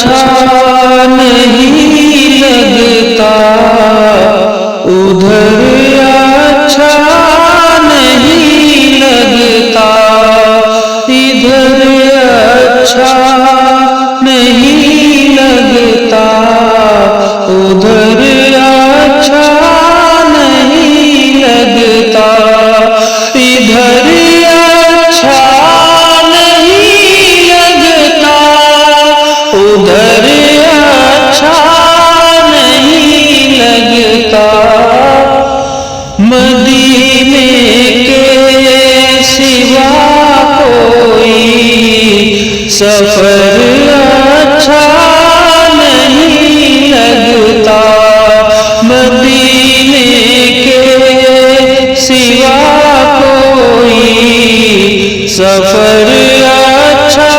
اچھا نہیں لگتا، ادھر اچھا نہیں لگتا، ادھر اچھا نہیں لگتا، ادھر اچھا نہیں لگتا، ادھر اچھا نہیں لگتا، ادھر اچھا نہیں لگتا، مدینے کے سوا کوئی سفر اچھا نہیں لگتا، مدینے کے سوا کوئی سفر اچھا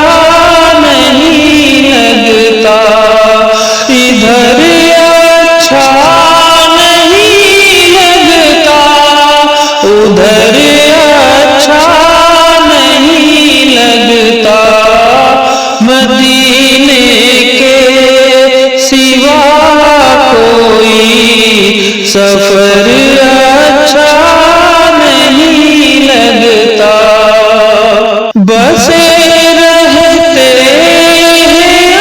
نہیں لگتا، ادھر اچھا نہیں لگتا، ادھر اچھا نہیں لگتا، مدینے کے سوا کوئی سفر اچھا نہیں لگتا، بسے رہتے ہیں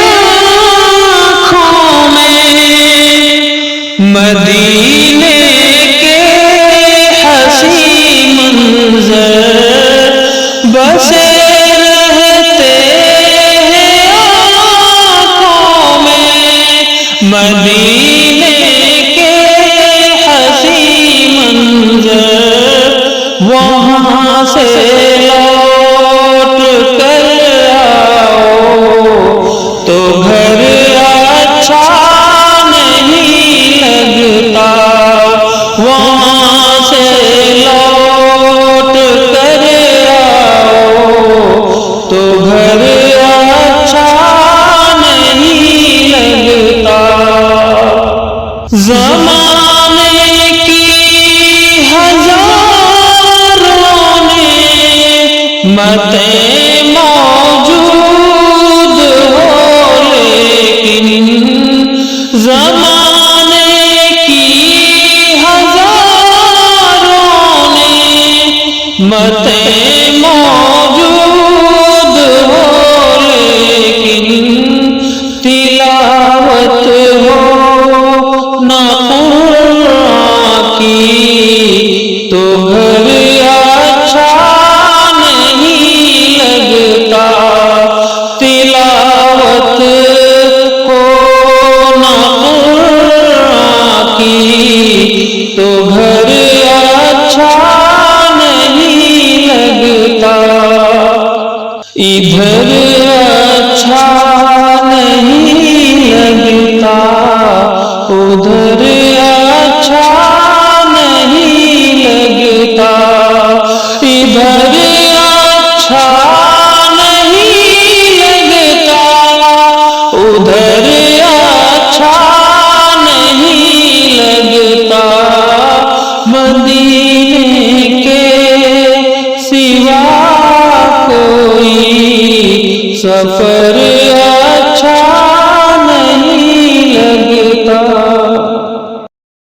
آنکھوں میں مدینے کے حسین منظر، بسے رہتے ہیں آنکھوں میں مدینے کے حسین منظر، وہاں سے لوٹ کر آؤ تو گھر اچھا نہیں لگتا، وہاں سے لوٹ کر آؤ تو گھر اچھا نہیں لگتا، زمانے کی ہزاروں نعمتیں موجود ہو لیکن زمانے کی ہزاروں نعمتیں موجود ہو لیکن تلاوت ہو نہ قرآن کی تو گھر اچھا نہیں لگتا، تلاوت ہو نہ قرآن کی تو گھر اچھا نہیں لگتا، ادھر اچھا نہیں لگتا، ادھر اچھا نہیں لگتا، ادھر اچھا نہیں لگتا، ادھر اچھا نہیں لگتا، مدینے کے سوا کوئی سفر اچھا